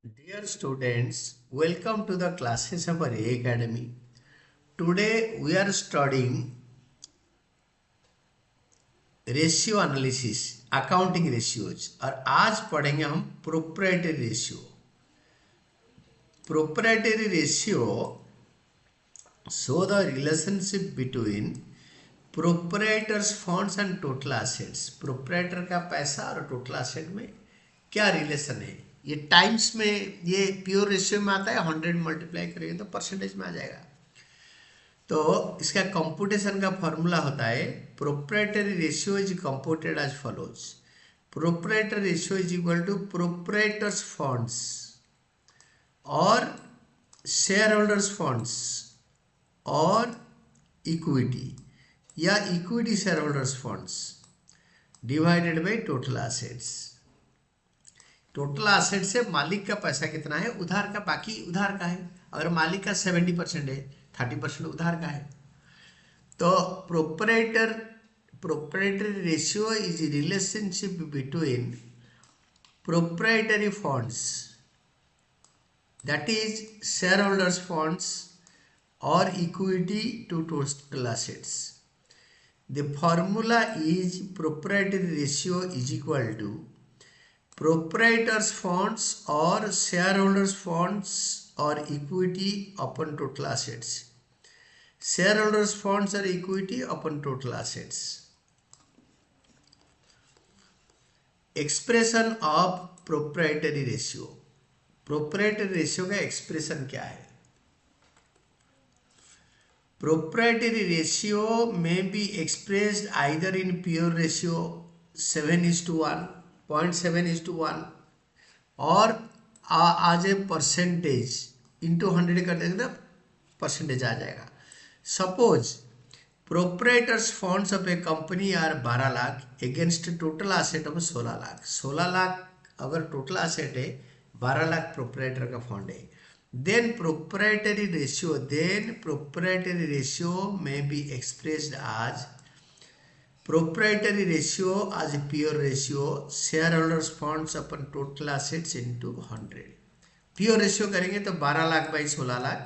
Dear students, welcome to the classes of our A Academy. Today we are studying ratio analysis accounting ratios और आज पढ़ेंगे हम proprietary ratio. Proprietary ratio show the relationship between proprietors funds and total assets. Proprietor का पैसा और total asset में क्या relation है। ये टाइम्स में, ये प्योर रेशियो में आता है, 100 मल्टीप्लाई करेंगे तो परसेंटेज में आ जाएगा। तो इसका कंप्यूटेशन का फॉर्मूला होता है proprietary ratio is computed as follows. Proprietary ratio is equal to proprietors funds और शेयर होल्डर्स फंड्स और इक्विटी या equity shareholders funds divided by total assets. Total asset से मालिक का पैसा कितना है, उधार का, बाकी उधार का है। अगर मालिक का 70% है, 30% उधार का है। तो proprietary ratio is relationship between proprietary funds, that is shareholders funds और equity to total assets. The formula is proprietary ratio is equal to proprietors funds or shareholders funds or equity upon total assets. Shareholders funds or equity upon total assets. Expression of proprietary ratio. Proprietary ratio का expression क्या है? Proprietary ratio may be expressed either in pure ratio 7:1, 0.7:1 और आज a percentage into 100 कर देंगे तो percentage आ जाएगा। Suppose proprietors funds of a company are 12 lakh against total asset of 16 lakh. 16 lakh अगर टोटल एसेट है, 12 लाख प्रोप्राइटर का फंड है, then proprietary ratio may be expressed as proprietary ratio as a pure ratio shareholders funds upon total assets into 100। Pure ratio करेंगे तो 12 lakh by 16 lakh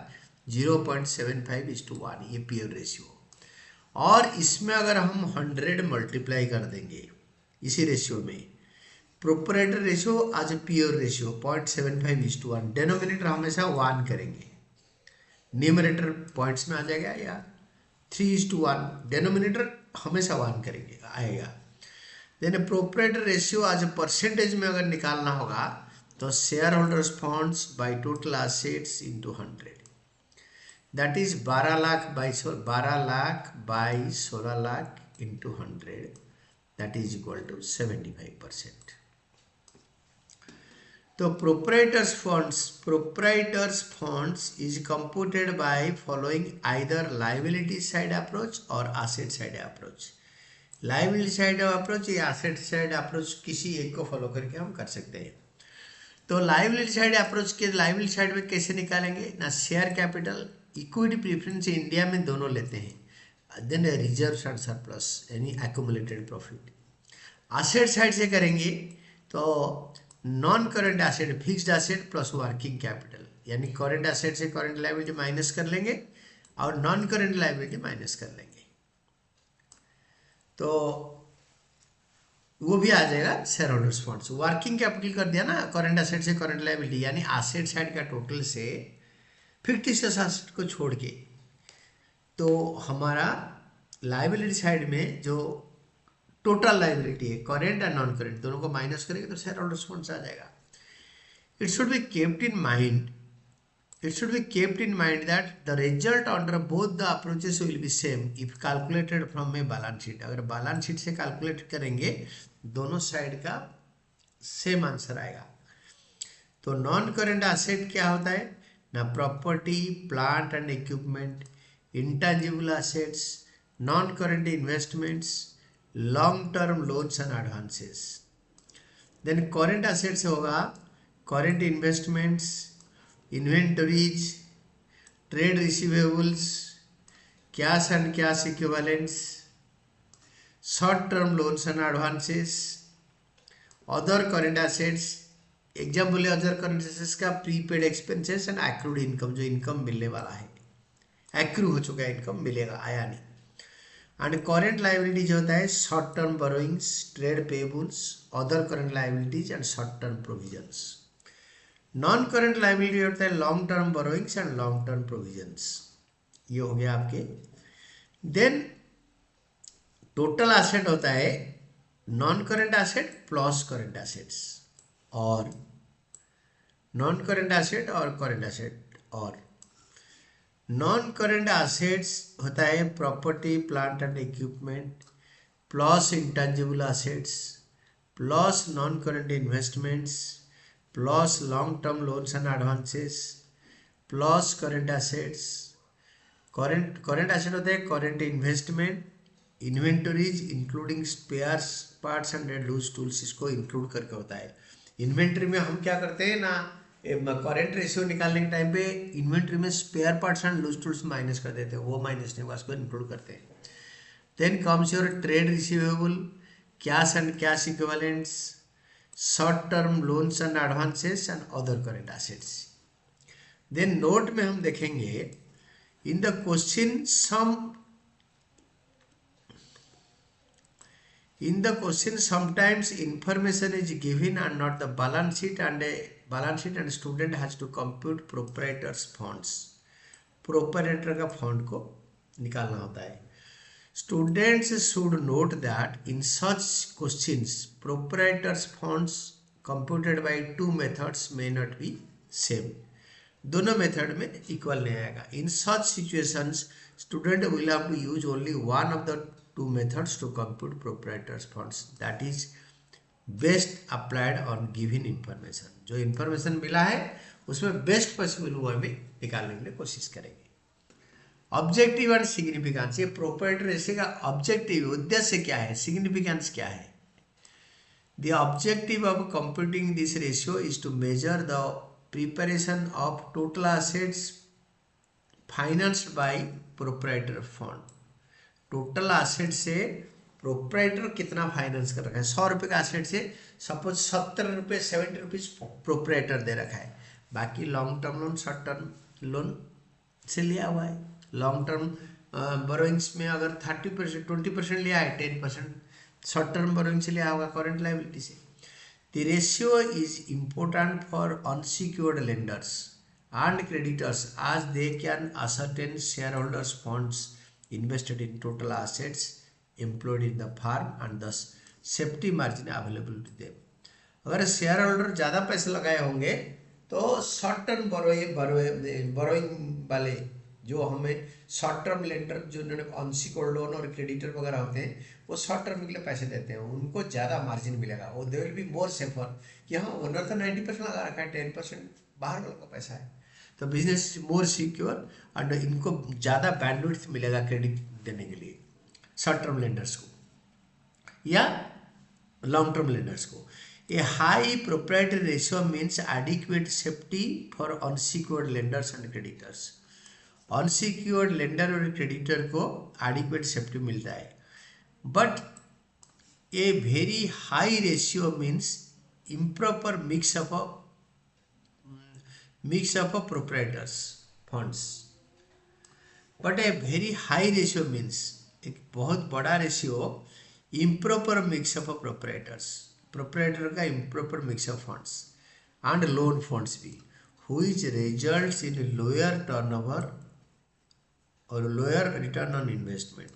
0.75:1, ये pure ratio. और इसमें अगर हम 100 मल्टीप्लाई कर देंगे इसी रेशियो में, proprietary ratio as a pure ratio 0.75:1, denominator हमेशा 1 करेंगे, न्यूमरेटर पॉइंट्स में आ जाएगा, या 3:1, डेनोमिनेटर हमेशा 1 करेंगे, आएगा। Then proprietary ratio as percentage में अगर निकालना होगा तो shareholders funds by total assets into 100, that is 12 lakh by 16 lakh into 100, that is equal to 75%। तो proprietors funds is computed by following either liability side approach और asset side approach. Liability side approach या asset side approach, किसी एक को follow करके हम कर सकते हैं। तो लायबिलिटी साइड अप्रोच के लायबिलिटी साइड में कैसे निकालेंगे ना, share capital, equity preference India में दोनों लेते हैं, देन रिजर्व एंड सरप्लस यानी एक्यूमुलेटेड प्रॉफिट। एसेट साइड से करेंगे तो non current asset, fixed asset plus working capital, यानी करेंट एसेट से करेंट लायबिलिटी माइनस कर लेंगे और नॉन करेंट लायबिलिटी माइनस कर लेंगे, तो वो भी आ जाएगा share holders funds. Working capital कर दिया ना, करेंट एसेट से करेंट लायबिलिटी, यानी एसेट साइड का टोटल से फिक्टिशियस एसेट को छोड़ के, तो हमारा लायबिलिटी साइड में जो टोटल लायबिलिटी है, करेंट और नॉन करेंट दोनों को माइनस करेंगे तो शेयर होल्डर्स फंड्स आ जाएगा। It should be kept in mind that the result under both the approaches will be same if calculated from a balance sheet. अगर balance sheet से calculate करेंगे दोनों side का सेम आंसर आएगा। तो non current asset क्या होता है ना, property, plant and equipment, intangible assets, non current investments, long term loans and advances. Then current assets होगा current investments, inventories, trade receivables, cash and cash equivalents, short term loans and advances, other current assets example है other current assets का prepaid expenses and accrued income, जो income मिलने वाला है, accrue हो चुका है, इनकम मिलेगा, आया नहीं। एंड करेंट लाइबिलिटी जो होता है short term borrowings, trade payables, other current liabilities and short term provisions. Non current liability होता है long term borrowings and long term provisions. ये हो गया आपके। देन टोटल एसेट होता है non current asset plus current assets, और non current asset और करंट एसेट। और नॉन करंट एसेट्स होता है property plant and equipment plus intangible assets plus non current investments plus long term loans and advances plus current assets. Current asset होता है current investment, inventories including spares parts and loose tools, इसको include करके होता है। Inventory में हम क्या करते हैं ना, करंट रेशियो निकालने के टाइम पे इन्वेंट्री में spare parts and loose tools minus कर देते हैं, वो माइनस नहीं हुआ, उसको इंक्लूड करते हैं। Then comes your trade receivable, cash and cash equivalents, short term loans and advances and other current assets. Then note में हम देखेंगे in the question sometimes information is given and not the balance sheet and student has to compute proprietor's funds, proprietor का fund को निकालना होता है। Students should note that in such questions proprietor's funds computed by two methods may not be same, दोनों method में equal नहीं आएगा। In such situations student will have to use only one of the two methods to compute proprietors funds, that is best applied on given information. जो information मिला है उसमें best possible way में निकालने के लिए कोशिश करेंगे। ऑब्जेक्टिव एंड सिग्निफिकेंस, ये प्रोप्राइटर रेशियो का ऑब्जेक्टिव उद्देश्य क्या है, सिग्निफिकेंस क्या है। The objective of computing this ratio is to measure the preparation of total assets financed by proprietor fund। Total asset से प्रोप्राइटर कितना फाइनेंस कर रखा है। 100 रुपये का एसेट से सपोज 70 रुपये 70 रुपीज प्रोप्राइटर दे रखा है, बाकी long term loan short term loan से लिया हुआ है। लॉन्ग टर्म बोरोइंग्स में अगर 30% 20% लिया है, 10% शॉर्ट टर्म बोरोइंग से लिया होगा करंट लायबिलिटी से। The ratio is important for unsecured lenders and creditors as they can ascertain shareholders' funds invested in total assets employed in the firm and thus safety margin available to them। अगर share holder ज़्यादा पैसे लगाए होंगे तो short term borrowing वाले जो हमें short term lender जो अनसिक्योर्ड लोन और क्रेडिटर वगैरह होते हैं वो शॉर्ट टर्म के लिए पैसे देते हैं, उनको ज़्यादा मार्जिन मिलेगा, वो they will be more safer कि हाँ ओनर तो 90% लगा रखा है, 10% बाहर वालों का पैसा है, तो business is more secure and इनको ज़्यादा बैंडविड्थ मिलेगा क्रेडिट देने के लिए शॉर्ट टर्म लेंडर्स को या लॉन्ग टर्म लेंडर्स को। A high proprietary ratio means adequate safety for unsecured lenders and creditors. Unsecured lender और क्रेडिटर को एडिक्वेट सेफ्टी मिलता है, but a very high ratio means improper mix of proprietors funds। But a very high ratio means एक बहुत बड़ा ratio improper mix of proprietor का improper mix of funds and loan funds भी, which results in lower turnover और lower return on investment.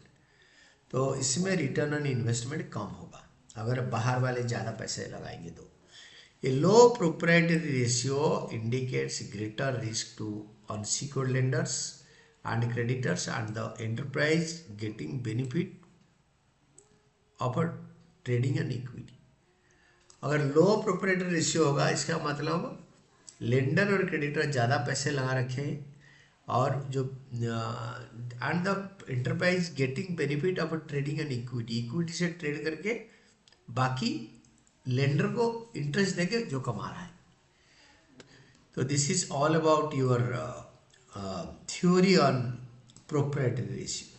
तो इसमें return on investment कम होगा अगर बाहर वाले ज़्यादा पैसे लगाएंगे तो। A low proprietary ratio indicates greater risk to unsecured lenders and creditors and the enterprise getting benefit of trading and equity. अगर लो प्रोप्राइटरी रेशियो होगा इसका मतलब लेंडर और क्रेडिटर ज़्यादा पैसे लगा रखे हैं और जो and the enterprise getting benefit of trading and equity, equity से ट्रेड करके बाकी लेंडर को इंटरेस्ट देके जो कमा रहा है। तो this is all about your theory on proprietary ratio.